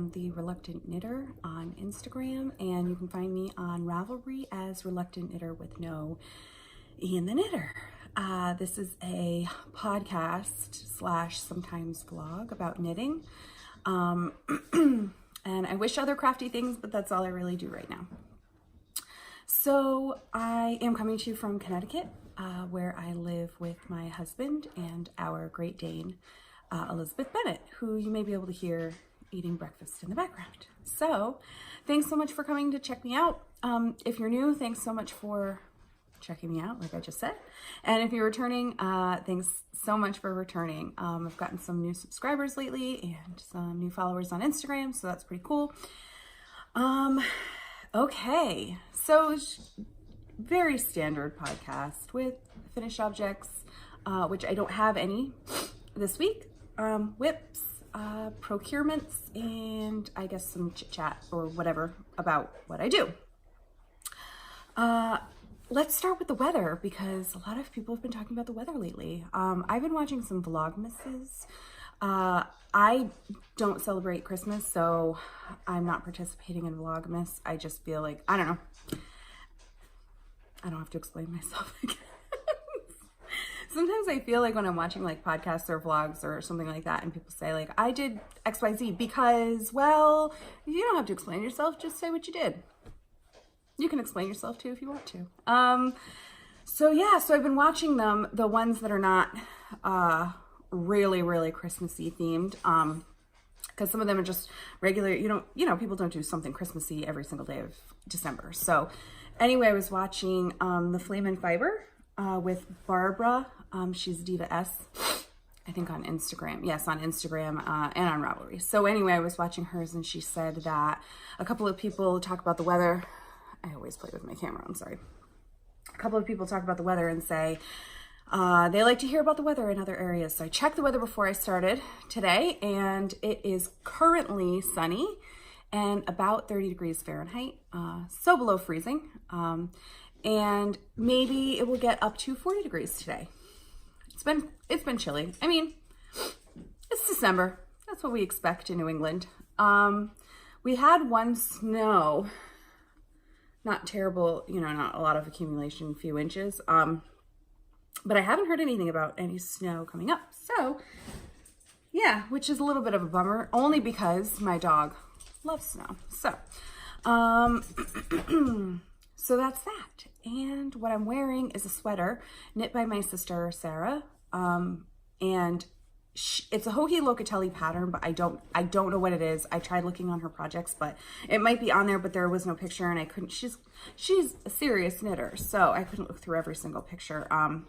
am the Reluctant Knitter on Instagram, and you can find me on Ravelry as Reluctant Knitter with no E in the knitter. This is a podcast / sometimes vlog about knitting. And I wish other crafty things, but that's all I really do right now. So I am coming to you from Connecticut, where I live with my husband and our Great Dane, Elizabeth Bennett, who you may be able to hear eating breakfast in the background. So thanks so much for coming to check me out. If you're new, thanks so much for checking me out, like I just said. And if you're returning, thanks so much for returning. I've gotten some new subscribers lately and some new followers on Instagram, so that's pretty cool. Okay, so very standard podcast with finished objects, which I don't have any this week. Whips, procurements, and I guess some chit chat or whatever about what I do. Let's start with the weather, because a lot of people have been talking about the weather lately. I've been watching some Vlogmases. I don't celebrate Christmas, so I'm not participating in Vlogmas. I just feel like, I don't know. I don't have to explain myself again. Sometimes I feel like when I'm watching like podcasts or vlogs or something like that, and people say like, I did XYZ because, well, you don't have to explain yourself, just say what you did. You can explain yourself too if you want to. So I've been watching them, the ones that are not really Christmassy themed, because some of them are just regular, people don't do something Christmassy every single day of December. So anyway, I was watching the Flame and Fiber with Barbara. She's Diva S, I think on Instagram. Yes, on Instagram and on Ravelry. So anyway, I was watching hers, and she said that a couple of people talk about the weather. I always play with my camera, I'm sorry. A couple of people talk about the weather and say they like to hear about the weather in other areas. So I checked the weather before I started today, and it is currently sunny and about 30 degrees Fahrenheit, so below freezing. And maybe it will get up to 40 degrees today. It's been chilly. I mean, it's December. That's what we expect in New England. We had one snow. Not terrible, not a lot of accumulation, a few inches. But I haven't heard anything about any snow coming up. So, yeah, which is a little bit of a bummer, only because my dog loves snow. So, so that's that. And what I'm wearing is a sweater knit by my sister, Sarah. And it's a Hohi Locatelli pattern, but I don't know what it is. I tried looking on her projects, but it might be on there, but there was no picture, and I couldn't. She's a serious knitter, so I couldn't look through every single picture. I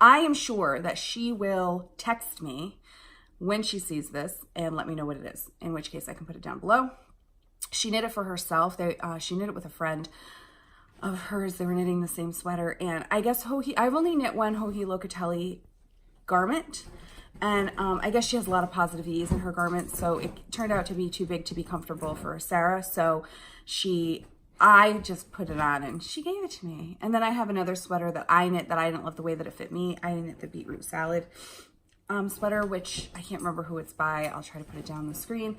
am sure that she will text me when she sees this and let me know what it is, in which case I can put it down below. She knit it for herself. She knit it with a friend of hers. They were knitting the same sweater, and I guess I've only knit one Hohi Locatelli garment, and I guess she has a lot of positive ease in her garments, so it turned out to be too big to be comfortable for Sarah, so I just put it on and she gave it to me. And then I have another sweater that I knit that I didn't love the way that it fit me. I knit the beetroot salad sweater, which I can't remember who it's by. I'll try to put it down on the screen.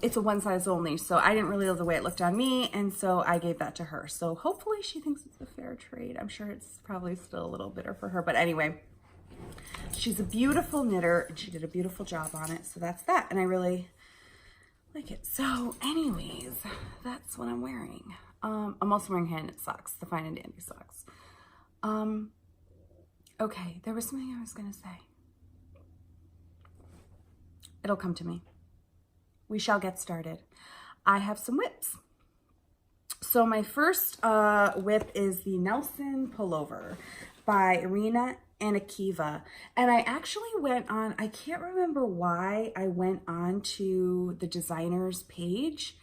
It's a one size only, so I didn't really love the way it looked on me, and so I gave that to her. So hopefully she thinks it's a fair trade. I'm sure it's probably still a little bitter for her, but anyway. She's a beautiful knitter, and she did a beautiful job on it, so that's that, and I really like it. So anyways, that's what I'm wearing. I'm also wearing hand-knit socks, the Fine and Dandy socks. Okay, there was something I was gonna say. It'll come to me. We shall get started. I have some whips. So my first whip is the Nelson Pullover by Irina and Akiva. And I actually went on, I can't remember why I went on to the designer's page.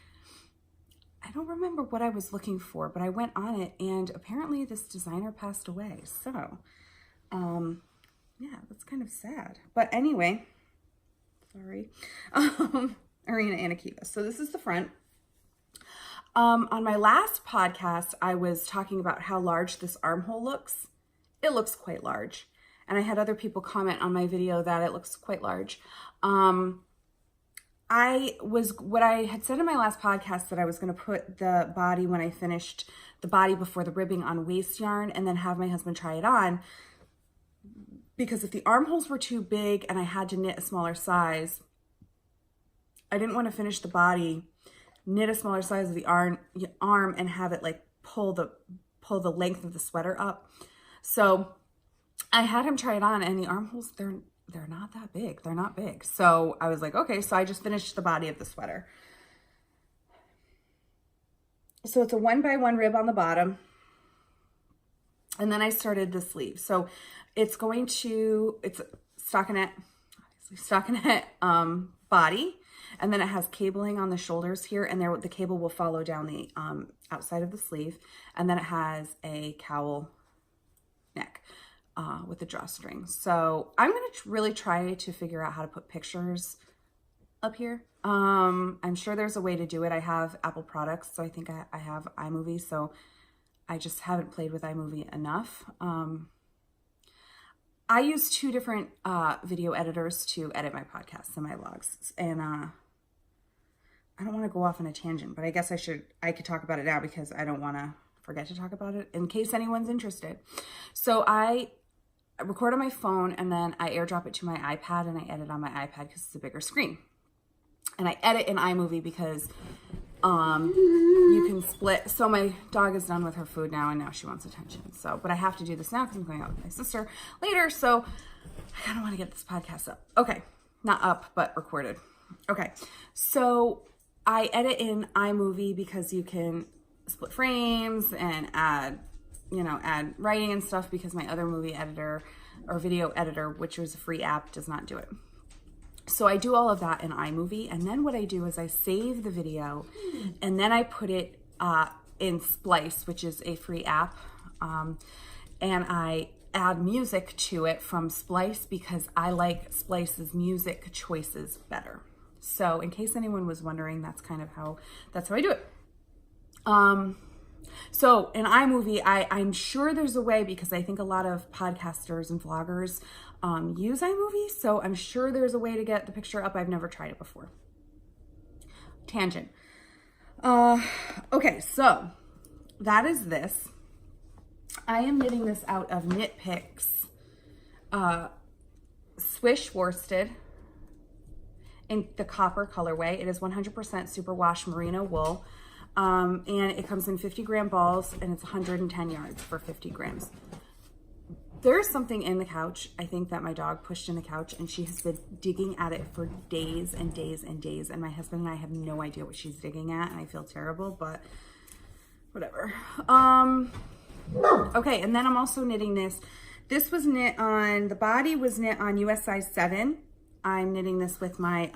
I don't remember what I was looking for, but I went on it, and apparently this designer passed away. So, yeah, that's kind of sad. But anyway, sorry. Irina and Akiva. So this is the front. On my last podcast, I was talking about how large this armhole looks. It looks quite large. And I had other people comment on my video that it looks quite large. what I had said in my last podcast that I was going to put the body, when I finished the body before the ribbing, on waste yarn and then have my husband try it on, because if the armholes were too big and I had to knit a smaller size, I didn't want to finish the body, knit a smaller size of the arm and have it like pull the length of the sweater up. So I had him try it on, and the armholes, they're not that big. They're not big. So I was like, okay, so I just finished the body of the sweater. So it's a 1x1 rib on the bottom. And then I started the sleeve. So it's stockinette body. And then it has cabling on the shoulders here, and the cable will follow down the outside of the sleeve. And then it has a cowl neck with the drawstring. So I'm going to really try to figure out how to put pictures up here. I'm sure there's a way to do it. I have Apple products, so I think I have iMovie, so I just haven't played with iMovie enough. I use 2 different video editors to edit my podcasts and my vlogs, and I don't want to go off on a tangent, but I guess I could talk about it now because I don't want to forget to talk about it in case anyone's interested. So I record on my phone, and then I airdrop it to my iPad, and I edit on my iPad because it's a bigger screen. And I edit in iMovie because you can split. So my dog is done with her food now, and now she wants attention. So, but I have to do this now because I'm going out with my sister later. So I kind of want to get this podcast up. Okay. Not up, but recorded. Okay. So I edit in iMovie because you can split frames and add writing and stuff, because my other movie editor or video editor, which was a free app, does not do it. So I do all of that in iMovie, and then what I do is I save the video, and then I put it in Splice, which is a free app, and I add music to it from Splice because I like Splice's music choices better. So in case anyone was wondering, that's how I do it. So in iMovie, I'm sure there's a way, because I think a lot of podcasters and vloggers use iMovie. So I'm sure there's a way to get the picture up. I've never tried it before. Tangent. Okay, so that is this. I am knitting this out of Knitpicks Swish Worsted in the copper colorway. It is 100% superwash merino wool. And it comes in 50-gram balls, and it's 110 yards for 50 grams. There's something in the couch, I think, that my dog pushed in the couch, and she has been digging at it for days and days and days, and my husband and I have no idea what she's digging at, and I feel terrible, but whatever. Okay, and then I'm also knitting this. This was knit on, the body was knit on US size 7. I'm knitting this with my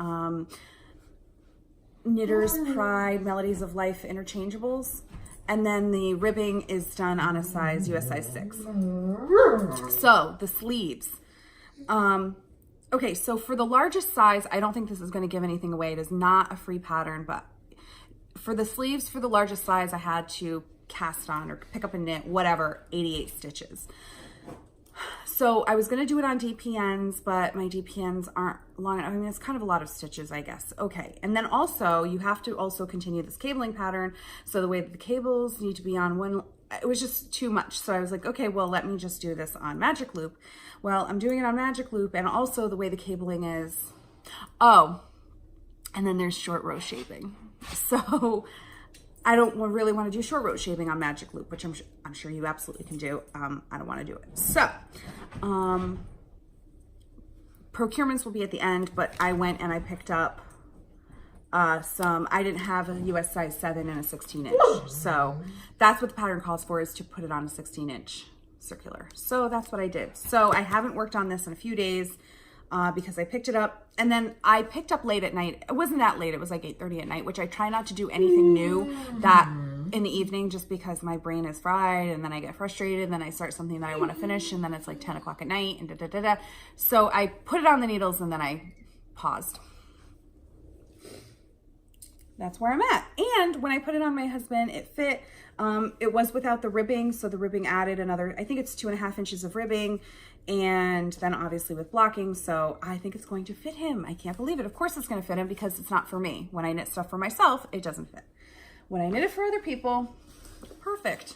Knitter's Pride Melodies of Life interchangeables, and then the ribbing is done on a size US size 6. So the sleeves, okay, so for the largest size, I don't think this is going to give anything away. It is not a free pattern, but for the sleeves for the largest size, I had to cast on or pick up and knit whatever 88 stitches. So I was going to do it on DPNs, but my DPNs aren't long enough. I mean, it's kind of a lot of stitches, I guess. Okay. And then also you have to also continue this cabling pattern. So the way that the cables need to be on one, it was just too much. So I was like, okay, well, let me just do this on Magic Loop. Well, I'm doing it on Magic Loop, and also the way the cabling is. Oh, and then there's short row shaping. So I don't really want to do short row shaping on Magic Loop, which I'm sure you absolutely can do. I don't want to do it. So, procurements will be at the end, but I went and I picked up I didn't have a US size 7 and a 16 inch. So that's what the pattern calls for, is to put it on a 16 inch circular. So that's what I did. So I haven't worked on this in a few days because I picked it up, and then I picked up late at night. It wasn't that late. It was like 8:30 at night, which I try not to do anything new that in the evening, just because my brain is fried, and then I get frustrated, and then I start something that I want to finish, and then it's like 10 o'clock at night, and da-da-da-da. So I put it on the needles, and then I paused. that's where I'm at. And when I put it on my husband, it fit. It was without the ribbing, so the ribbing added another, I think it's 2.5 inches of ribbing, and then obviously with blocking, so I think it's going to fit him. I can't believe it. Of course it's going to fit him because it's not for me. When I knit stuff for myself, it doesn't fit. When I knit it for other people, perfect.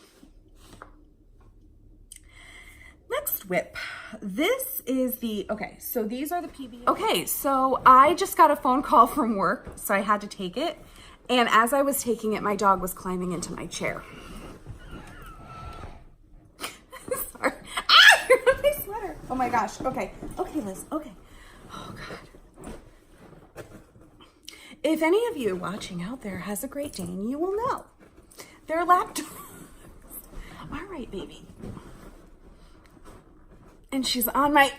Next whip. This is the, okay, so these are the PB. Okay, so I just got a phone call from work, so I had to take it. And as I was taking it, my dog was climbing into my chair. Sorry. Ah, you're on my sweater. Oh my gosh. Okay. Okay, Liz. Okay. Oh God. If any of you watching out there has a Great Dane, you will know. They're lap dogs. All right, baby. And she's on my...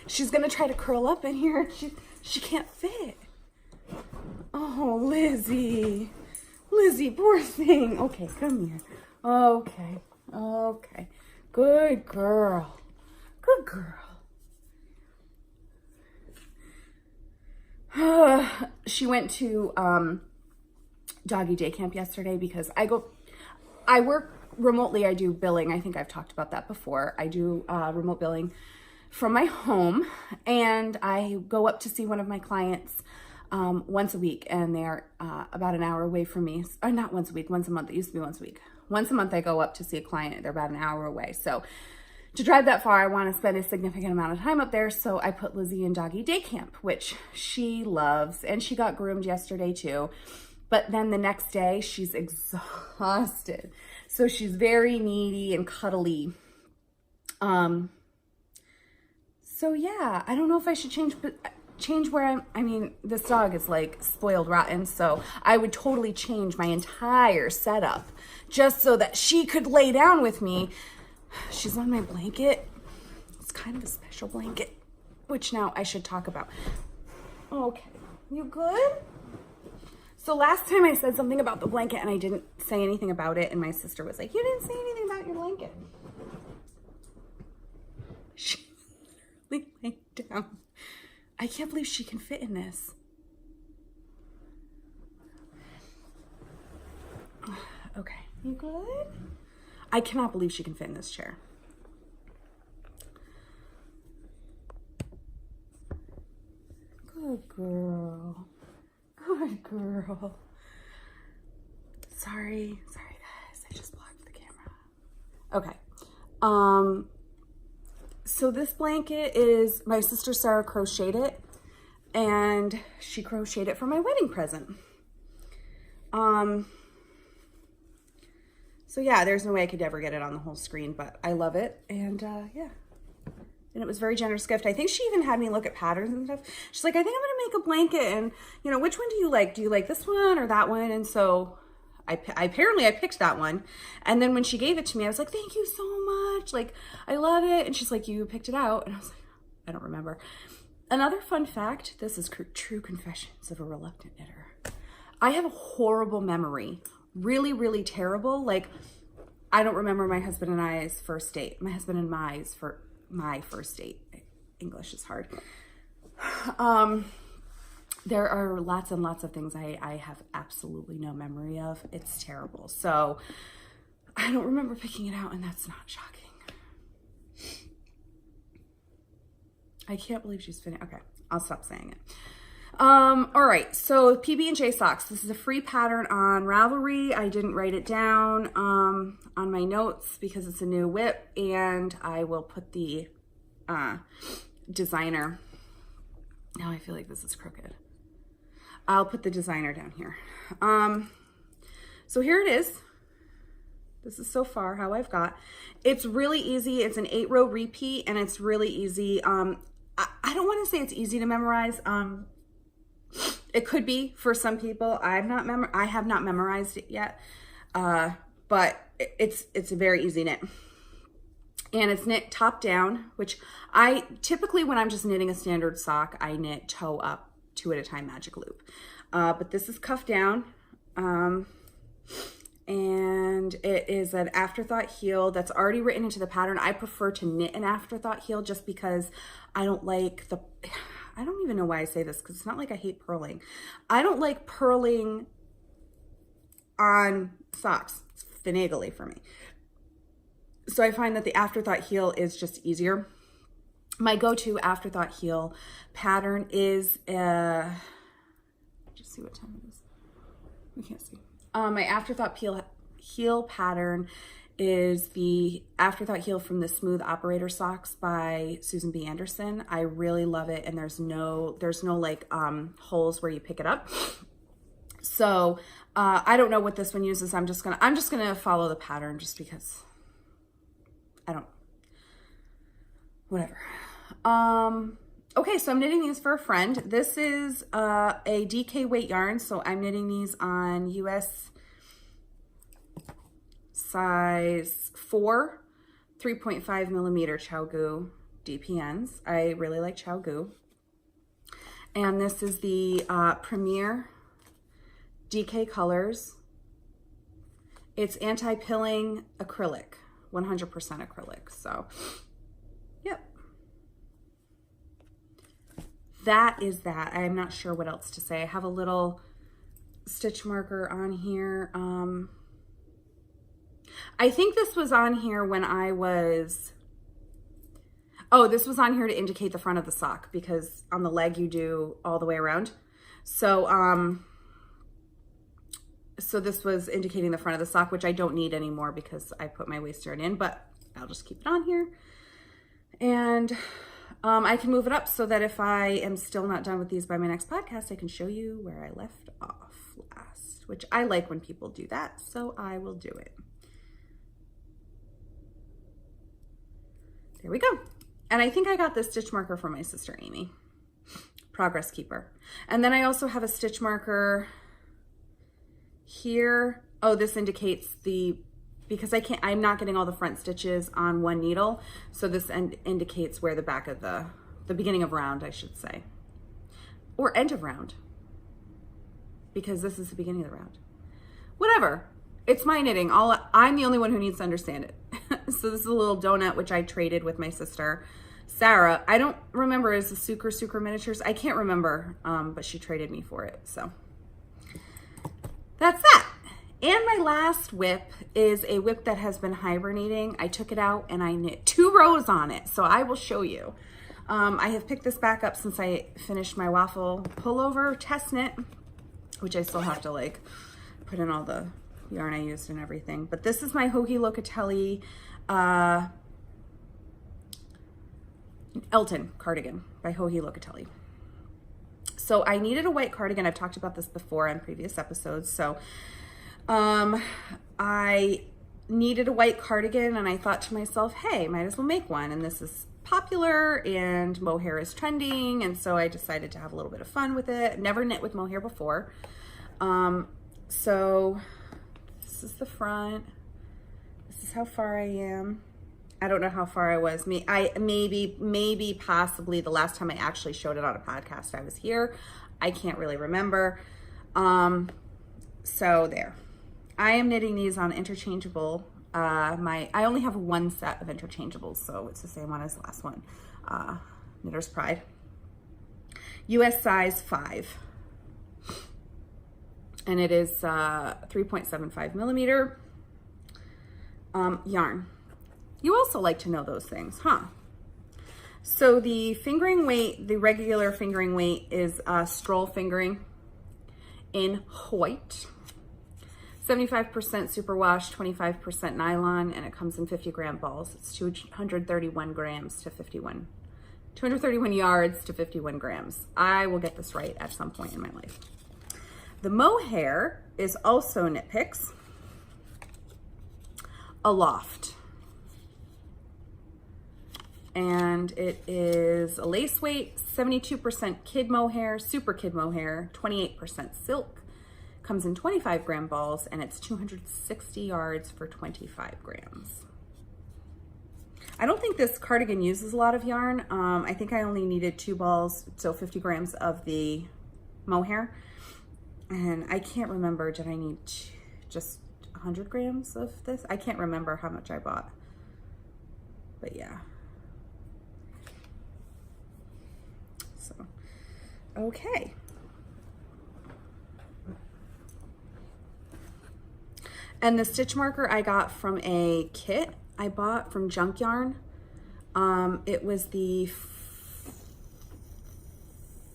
She's gonna try to curl up in here. She can't fit. Oh, Lizzie. Lizzie, poor thing. Okay, come here. Okay. Okay. Good girl. Good girl. She went to doggy day camp yesterday because I work remotely. I do billing. I think I've talked about that before. I do remote billing from my home, and I go up to see one of my clients once a week, and they're about an hour away from me. Or not once a week, once a month. It used to be once a week. Once a month I go up to see a client. They're about an hour away. So to drive that far, I want to spend a significant amount of time up there. So I put Lizzie in doggy day camp, which she loves, and she got groomed yesterday too. But then the next day she's exhausted. So she's very needy and cuddly. So yeah, I don't know if I should change where I mean, this dog is like spoiled rotten, so I would totally change my entire setup just so that she could lay down with me. She's on my blanket. It's kind of a special blanket, which now I should talk about. Okay, you good? So last time I said something about the blanket and I didn't say anything about it, and my sister was like, you didn't say anything about your blanket. Laying down. I can't believe she can fit in this. Okay, you good? I cannot believe she can fit in this chair. Good girl. Good girl. Sorry guys, I just blocked the camera. Okay. So this blanket is, my sister Sarah crocheted it, and she crocheted it for my wedding present. So yeah, there's no way I could ever get it on the whole screen, but I love it. And yeah, and it was a very generous gift. I think she even had me look at patterns and stuff. She's like, I think I'm gonna make a blanket, and you know, which one do you like? Do you like this one or that one? And so apparently I picked that one. And then when she gave it to me, I was like, thank you so much. Like, I love it. And she's like, you picked it out. And I was like, I don't remember. Another fun fact, this is true confessions of a reluctant knitter. I have a horrible memory, really, really terrible. Like, I don't remember my husband and I's first date. My husband and my first date. English is hard. There are lots and lots of things I have absolutely no memory of. It's terrible. So I don't remember picking it out, and that's not shocking. I can't believe she's finished. Okay, I'll stop saying it. All right, so PB&J socks. This is a free pattern on Ravelry. I didn't write it down on my notes because it's a new whip, and I will put the designer. Now I feel like this is crooked. I'll put the designer down here. So here it is. This is so far how I've got. It's really easy. It's an 8-row repeat, and it's really easy. I don't want to say it's easy to memorize. It could be for some people. I have not memorized it yet, but it's a very easy knit. And it's knit top down, which I typically, when I'm just knitting a standard sock, I knit toe up, 2 at a time magic loop. But this is cuff down. And it is an afterthought heel that's already written into the pattern. I prefer to knit an afterthought heel just because I don't like the, I don't even know why I say this because it's not like I hate purling. I don't like purling on socks. It's finagly for me. So I find that the afterthought heel is just easier. My go-to afterthought heel pattern is, just see what time it is. We can't see. My afterthought heel pattern is the afterthought heel from the Smooth Operator Socks by Susan B. Anderson. I really love it, and there's no like holes where you pick it up. So I don't know what this one uses. I'm just gonna follow the pattern just because whatever. Okay, so I'm knitting these for a friend. This is a DK weight yarn, so I'm knitting these on US size 4, 3.5 millimeter Chaio Goo DPNs. I really like Chaio Goo. And this is the Premier DK Colors. It's anti-pilling acrylic, 100% acrylic, so yep. That is that. I am not sure what else to say. I have a little stitch marker on here. I think this was on here when I was, oh, this was on here to indicate the front of the sock because on the leg you do all the way around. So, so this was indicating the front of the sock, which I don't need anymore because I put my waist yarn in, but I'll just keep it on here. And I can move it up so that if I am still not done with these by my next podcast, I can show you where I left off last, which I like when people do that, so I will do it. There we go. And I think I got this stitch marker from my sister, Amy. Progress Keeper. And then I also have a stitch marker here. Oh, this indicates because I'm not getting all the front stitches on one needle. So this indicates where the back of the beginning of round, I should say. Or end of round. Because this is the beginning of the round. Whatever. It's my knitting. I'm the only one who needs to understand it. So this is a little donut, which I traded with my sister, Sarah. I don't remember, is the Sucre Miniatures? I can't remember, but she traded me for it. So that's that. And my last whip is a whip that has been hibernating. I took it out and I knit 2 rows on it. So I will show you. I have picked this back up since I finished my waffle pullover test knit, which I still have to like put in all the yarn I used and everything. But this is my Joji Locatelli Elton cardigan by Joji Locatelli. So I needed a white cardigan. I've talked about this before on previous episodes. So I needed a white cardigan and I thought to myself, hey, might as well make one. And this is popular and mohair is trending. And so I decided to have a little bit of fun with it. Never knit with mohair before. So this is the front. This is how far I am. I don't know how far I was. Maybe possibly the last time I actually showed it on a podcast, I was here. I can't really remember. So there. I am knitting these on interchangeable. I only have one set of interchangeables, so it's the same one as the last one. Knitter's Pride. US size 5. And it is 3.75 millimeter yarn. You also like to know those things, huh? So the fingering weight, the regular fingering weight is stroll fingering in white. 75% superwash, 25% nylon, and it comes in 50-gram balls. It's 231 grams to 231 yards to 51 grams. I will get this right at some point in my life. The mohair is also Knitpicks, Aloft. And it is a lace weight, 72% kid mohair, super kid mohair, 28% silk. Comes in 25-gram balls, and it's 260 yards for 25 grams. I don't think this cardigan uses a lot of yarn. I think I only needed 2 balls, so 50 grams of the mohair. And I can't remember, did I need just 100 grams of this. I can't remember how much I bought, but yeah. So, okay. And the stitch marker I got from a kit I bought from Junk Yarn. It was the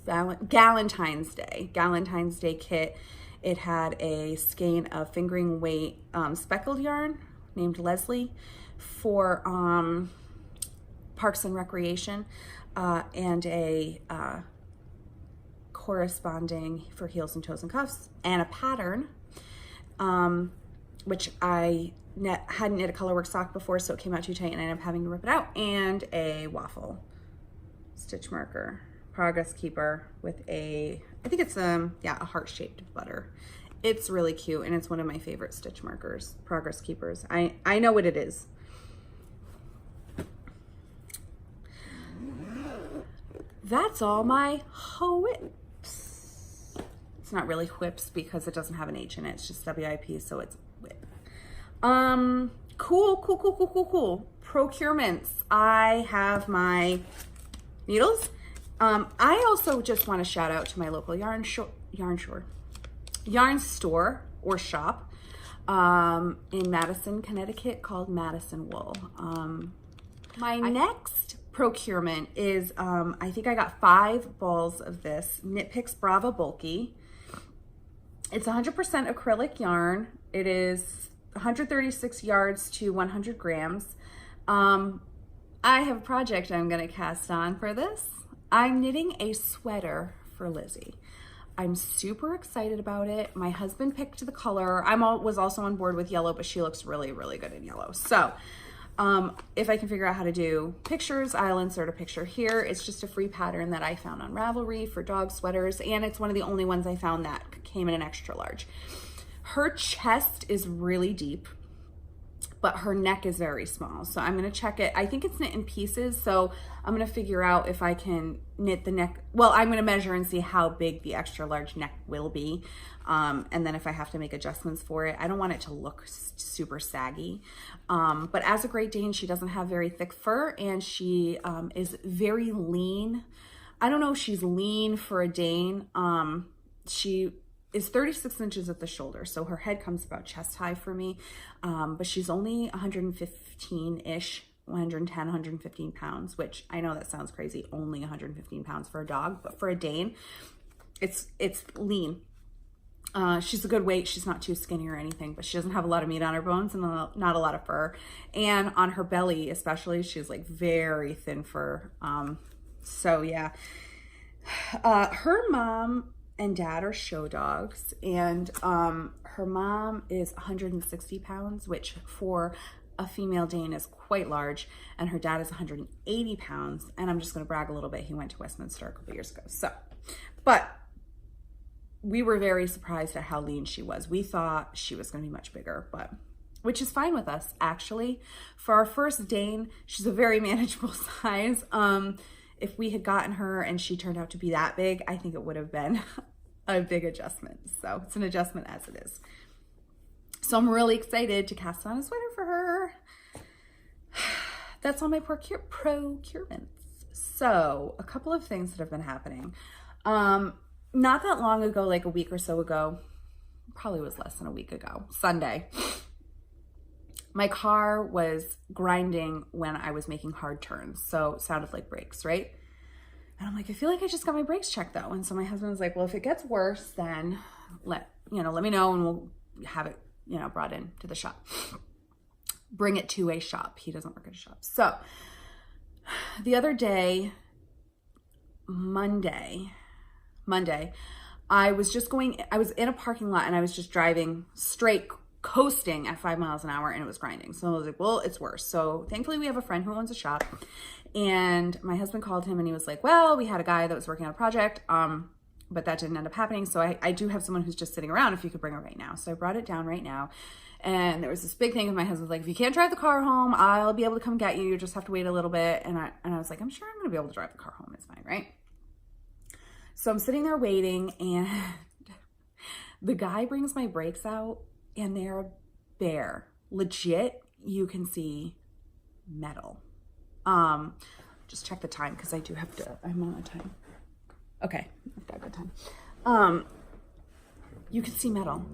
Galentine's Day kit. It had a skein of fingering weight speckled yarn named Leslie for Parks and Recreation, and a corresponding for heels and toes and cuffs, and a pattern, which I hadn't knit a colorwork sock before, so it came out too tight and I ended up having to rip it out, and a waffle stitch marker, Progress Keeper, with a, I think it's a heart-shaped butter. It's really cute, and it's one of my favorite stitch markers, Progress Keepers. I know what it is. That's all my whips. It's not really whips because it doesn't have an H in it. It's just WIP, so it's whip. Cool. Procurements. I have my needles. I also just want to shout out to my local yarn store or shop in Madison, Connecticut, called Madison Wool. My next procurement is, I think I got 5 balls of this Knitpicks Brava Bulky. It's 100% acrylic yarn. It is 136 yards to 100 grams. I have a project I'm going to cast on for this. I'm knitting a sweater for Lizzie. I'm super excited about it. My husband picked the color. Was also on board with yellow, but she looks really, really good in yellow. So if I can figure out how to do pictures, I'll insert a picture here. It's just a free pattern that I found on Ravelry for dog sweaters, and it's one of the only ones I found that came in an extra large. Her chest is really deep, but her neck is very small. So I'm gonna check it. I think it's knit in pieces, so I'm gonna figure out if I can knit the neck. Well, I'm gonna measure and see how big the extra large neck will be. And then if I have to make adjustments for it, I don't want it to look super saggy. But as a Great Dane, she doesn't have very thick fur, and she is very lean. I don't know if she's lean for a Dane. She is 36 inches at the shoulder, so her head comes about chest high for me, but she's only 115-ish, 110, 115 pounds, which I know that sounds crazy, only 115 pounds for a dog, but for a Dane, it's lean. She's a good weight. She's not too skinny or anything, but she doesn't have a lot of meat on her bones and not a lot of fur. And on her belly, especially, she's like very thin fur. So yeah, her mom and dad are show dogs, and her mom is 160 pounds, which for a female Dane is quite large, and her dad is 180 pounds. And I'm just going to brag a little bit. He went to Westminster a couple years ago. So, but we were very surprised at how lean she was. We thought she was going to be much bigger, but which is fine with us, actually. For our first Dane, she's a very manageable size. If we had gotten her and she turned out to be that big, I think it would have been a big adjustment. So it's an adjustment as it is. So I'm really excited to cast on a sweater for her. That's all my procurements. So a couple of things that have been happening. Not that long ago, like a week or so ago, probably was less than a week ago, Sunday, my car was grinding when I was making hard turns. So it sounded like brakes, right? And I'm like, I feel like I just got my brakes checked though. And so my husband was like, well, if it gets worse, then let me know and we'll have it, brought in to the shop. Bring it to a shop. He doesn't work at a shop. So the other day, Monday, I was in a parking lot and I was just driving straight, coasting at 5 miles an hour, and it was grinding. So I was like, well, it's worse. So thankfully we have a friend who owns a shop, and my husband called him and he was like, well, we had a guy that was working on a project, but that didn't end up happening. So I do have someone who's just sitting around if you could bring it right now. So I brought it down right now. And there was this big thing with my husband, like, if you can't drive the car home, I'll be able to come get you. You just have to wait a little bit. And I was like, I'm sure I'm going to be able to drive the car home. It's fine, right? So I'm sitting there waiting, and the guy brings my brakes out, and they're bare. Legit, you can see metal. Just check the time because I do have to, I'm on a time. Okay, I've got good time. You can see metal.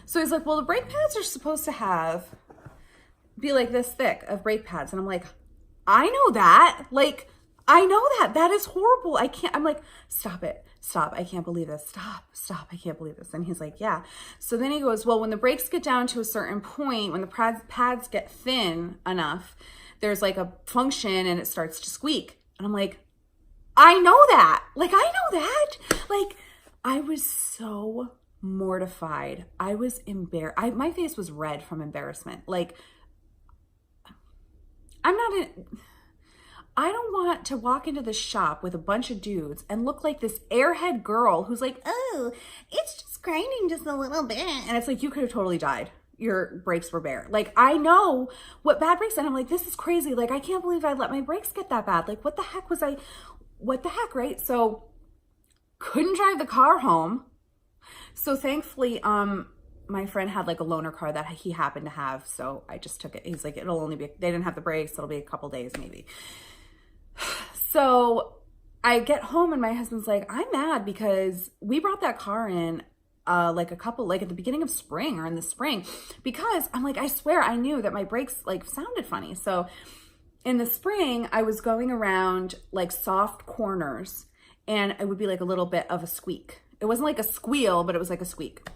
So he's like, well, the brake pads are supposed to be like this thick of brake pads. And I'm like, I know that. Like, I know that. That is horrible. I'm like, stop it. Stop. I can't believe this. Stop. I can't believe this. And he's like, yeah. So then he goes, well, when the brakes get down to a certain point, when the pads get thin enough, there's like a function and it starts to squeak. And I'm like, I know that. Like, I know that. Like, I was so mortified. I was embarrassed. My face was red from embarrassment. Like, I don't want to walk into the shop with a bunch of dudes and look like this airhead girl who's like, oh, it's just grinding just a little bit. And it's like, you could have totally died. Your brakes were bare. Like, I know what bad brakes, and I'm like, this is crazy. Like, I can't believe I let my brakes get that bad. Like, what the heck, right? So couldn't drive the car home. So thankfully, my friend had like a loaner car that he happened to have. So I just took it. He's like, it'll only be, they didn't have the brakes. It'll be a couple days maybe. So I get home and my husband's like, I'm mad because we brought that car in like at the beginning of spring or in the spring, because I'm like, I swear I knew that my brakes like sounded funny. So in the spring, I was going around like soft corners and it would be like a little bit of a squeak. It wasn't like a squeal, but it was like a squeak.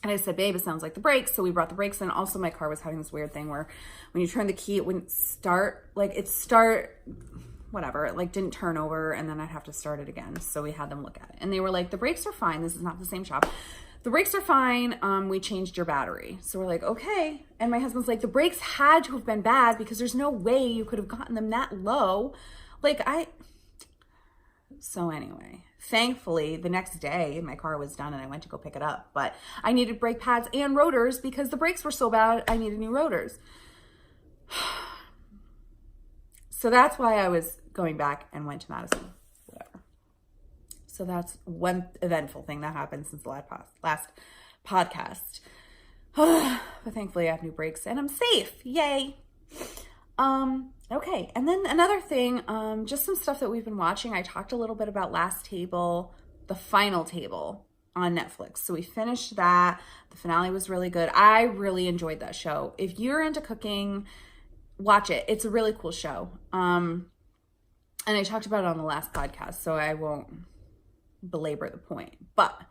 And I said, babe, it sounds like the brakes. So we brought the brakes in. Also, my car was having this weird thing where when you turn the key, it wouldn't start, whatever. It like didn't turn over and then I'd have to start it again. So we had them look at it. And they were like, the brakes are fine. This is not the same shop. The brakes are fine. We changed your battery. So we're like, okay. And my husband's like, the brakes had to have been bad because there's no way you could have gotten them that low. So anyway, thankfully the next day my car was done and I went to go pick it up, but I needed brake pads and rotors because the brakes were so bad. I needed new rotors. So that's why I was going back and went to Madison, whatever. So that's one eventful thing that happened since the last podcast. But thankfully I have new brakes and I'm safe. Yay. Okay. And then another thing, just some stuff that we've been watching. I talked a little bit about Last Table, the final table on Netflix. So we finished that. The finale was really good. I really enjoyed that show. If you're into cooking, watch it. It's a really cool show. And I talked about it on the last podcast, so I won't belabor the point. But,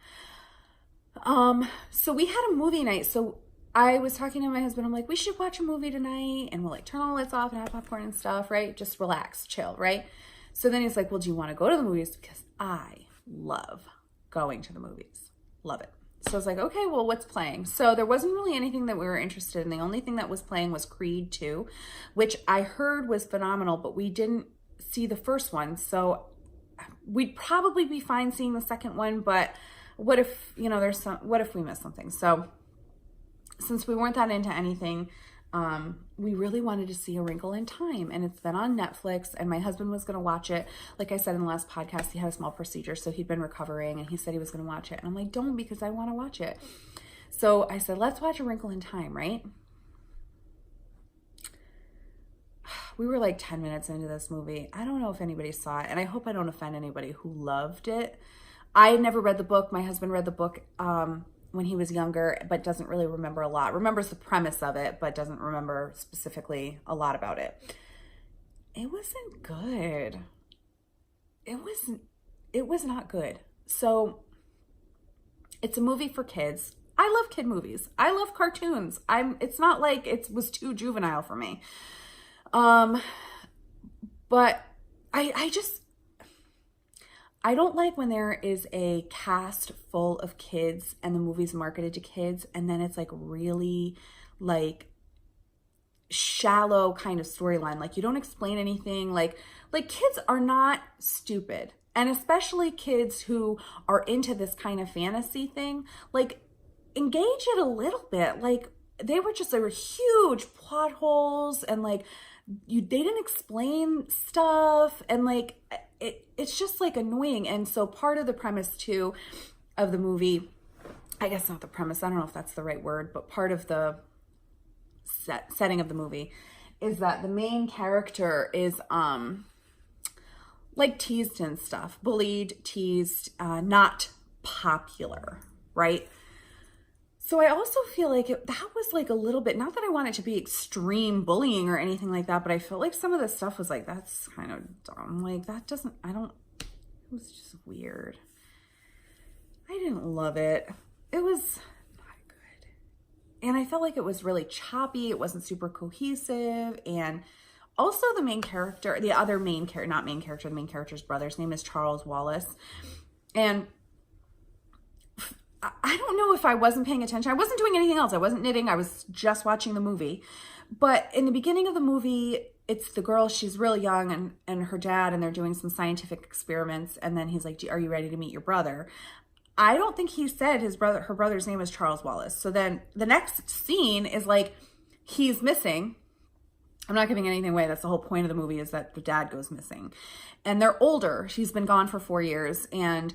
so we had a movie night. So I was talking to my husband. I'm like, we should watch a movie tonight and we'll like turn all the lights off and have popcorn and stuff, right? Just relax, chill, right? So then he's like, well, do you want to go to the movies? Because I love going to the movies. Love it. So I was like, okay, well, what's playing? So there wasn't really anything that we were interested in. The only thing that was playing was Creed 2, which I heard was phenomenal, but we didn't see the first one. So we'd probably be fine seeing the second one, but what if, what if we miss something? So since we weren't that into anything, we really wanted to see A Wrinkle in Time, and it's been on Netflix, and my husband was going to watch it. Like I said in the last podcast, he had a small procedure, so he'd been recovering, and he said he was going to watch it. And I'm like, don't, because I want to watch it. So I said, let's watch A Wrinkle in Time, right? We were like 10 minutes into this movie. I don't know if anybody saw it, and I hope I don't offend anybody who loved it. I had never read the book. My husband read the book when he was younger, but doesn't really remember a lot. Remembers the premise of it, but doesn't remember specifically a lot about it. It wasn't good. It was not good. So it's a movie for kids. I love kid movies. I love cartoons. It's not like it was too juvenile for me. But I don't like when there is a cast full of kids and the movie's marketed to kids and then it's like really like shallow kind of storyline. Like you don't explain anything. Like kids are not stupid. And especially kids who are into this kind of fantasy thing, like engage it a little bit. Like there were huge plot holes and like they didn't explain stuff and like it's just like annoying. And so part of the premise too of the movie, I guess not the premise, I don't know if that's the right word, but part of the setting of the movie is that the main character is like teased and stuff, bullied, teased, not popular, right? So I also feel like that was like a little bit, not that I want it to be extreme bullying or anything like that, but I felt like some of the stuff was like, that's kind of dumb. Like that doesn't, it was just weird. I didn't love it. It was not good. And I felt like it was really choppy. It wasn't super cohesive. And also the main character, the other main character, not main character, the main character's brother's name is Charles Wallace. And I don't know if I wasn't paying attention. I wasn't doing anything else. I wasn't knitting. I was just watching the movie. But in the beginning of the movie, it's the girl, she's really young, and her dad, and they're doing some scientific experiments. And then he's like, are you ready to meet your brother? I don't think he said her brother's name is Charles Wallace. So then the next scene is like, he's missing. I'm not giving anything away. That's the whole point of the movie, is that the dad goes missing. And they're older. She's been gone for 4 years. And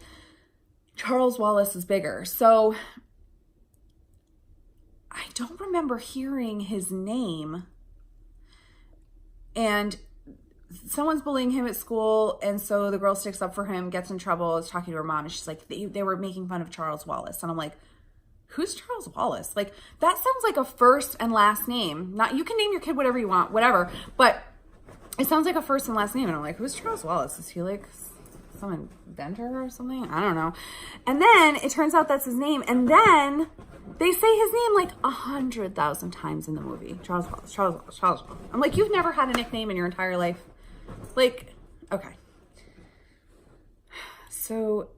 Charles Wallace is bigger. So I don't remember hearing his name. And someone's bullying him at school. And so the girl sticks up for him, gets in trouble, is talking to her mom. And she's like, they were making fun of Charles Wallace. And I'm like, who's Charles Wallace? Like, that sounds like a first and last name. Not, you can name your kid whatever you want, whatever. But it sounds like a first and last name. And I'm like, who's Charles Wallace? Is he like some inventor or something? I don't know. And then it turns out that's his name. And then they say his name like 100,000 times in the movie. Charles Wallace, Charles Wallace, Charles Wallace. I'm like, you've never had a nickname in your entire life? Like, okay. So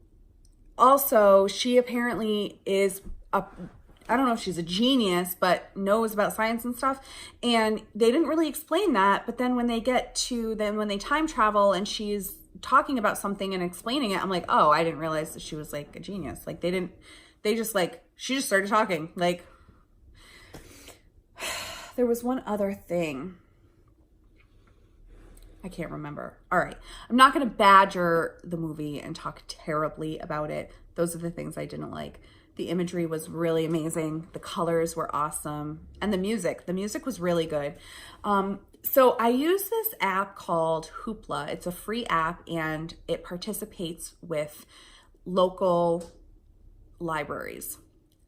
also, she apparently is I don't know if she's a genius, but knows about science and stuff. And they didn't really explain that. But then when they when they time travel and she's talking about something and explaining it, I'm like, oh, I didn't realize that she was like a genius. Like she just started talking. Like, there was one other thing. I can't remember. All right. I'm not going to badger the movie and talk terribly about it. Those are the things I didn't like. The imagery was really amazing. The colors were awesome. And the music was really good. So I use this app called Hoopla. It's a free app and it participates with local libraries.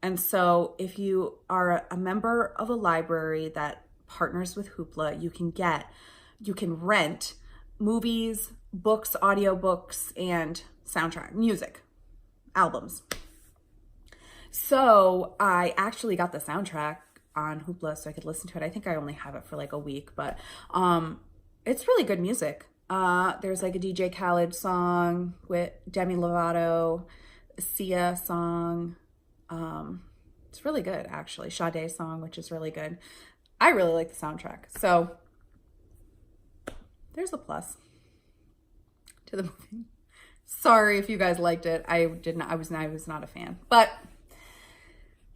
And so if you are a member of a library that partners with Hoopla, you can rent movies, books, audiobooks, and soundtrack, music, albums. So I actually got the soundtrack on Hoopla so I could listen to it. I think I only have it for like a week, but it's really good music. There's like a DJ Khaled song with Demi Lovato, a Sia song. It's really good, actually. Sade song, which is really good. I really like the soundtrack. So there's a plus to the movie. Sorry if you guys liked it. I was not a fan. But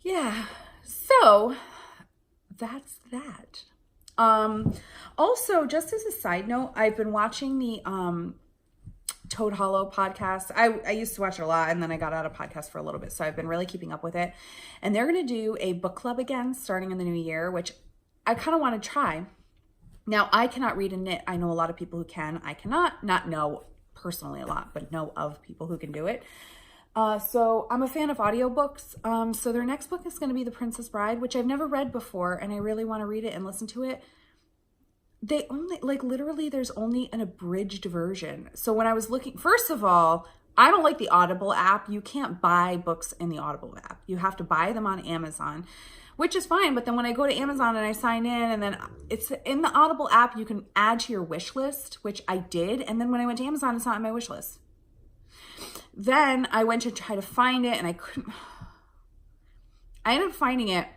yeah, so that's that. Also, just as a side note, I've been watching the Toad Hollow podcast. I used to watch it a lot, and then I got out of podcast for a little bit, so I've been really keeping up with it. And they're going to do a book club again starting in the new year, which I kind of want to try. Now, I cannot read and knit. I know a lot of people who can. I cannot, not know personally a lot, but know of people who can do it. So I'm a fan of audiobooks. So their next book is going to be The Princess Bride, which I've never read before, and I really want to read it and listen to it. They only, like, literally there's only an abridged version. So when I was looking, first of all, I don't like the Audible app. You can't buy books in the Audible app. You have to buy them on Amazon, which is fine. But then when I go to Amazon and I sign in, and then it's in the Audible app, you can add to your wish list, which I did. And then when I went to Amazon, it's not on my wish list. Then I went to try to find it and I couldn't. I ended up finding it,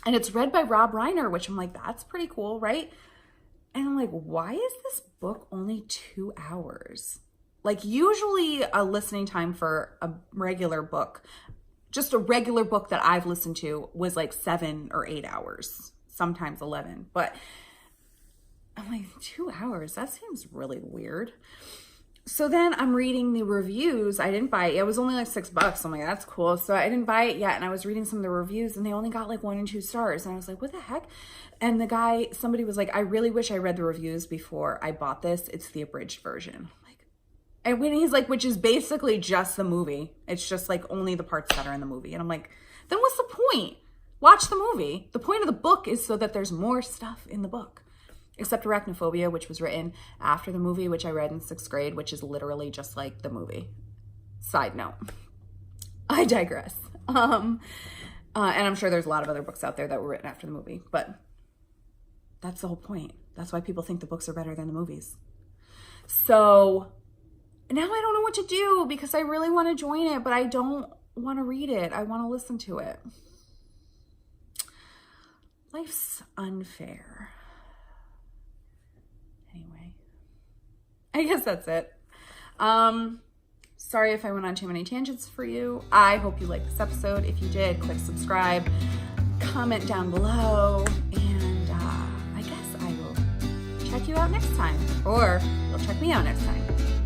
and it's read by Rob Reiner, which I'm like, that's pretty cool, right? And I'm like, why is this book only 2 hours? Like, usually a listening time for a regular book, just a regular book that I've listened to, was like 7 or 8 hours, sometimes 11. But I'm like, 2 hours? That seems really weird. So then I'm reading the reviews. I didn't buy it. It was only like $6. I'm like, that's cool. So I didn't buy it yet. And I was reading some of the reviews and they only got like 1 and 2 stars. And I was like, what the heck? And the guy, somebody was like, I really wish I read the reviews before I bought this. It's the abridged version. I'm like, and when he's like, which is basically just the movie. It's just like only the parts that are in the movie. And I'm like, then what's the point? Watch the movie. The point of the book is so that there's more stuff in the book. Except Arachnophobia, which was written after the movie, which I read in 6th grade, which is literally just like the movie. Side note. I digress. And I'm sure there's a lot of other books out there that were written after the movie, but that's the whole point. That's why people think the books are better than the movies. So now I don't know what to do because I really want to join it, but I don't want to read it. I want to listen to it. Life's unfair. Anyway, I guess that's it. Sorry if I went on too many tangents for you. I hope you liked this episode. If you did, click subscribe, comment down below, and I guess I will check you out next time, or you'll check me out next time.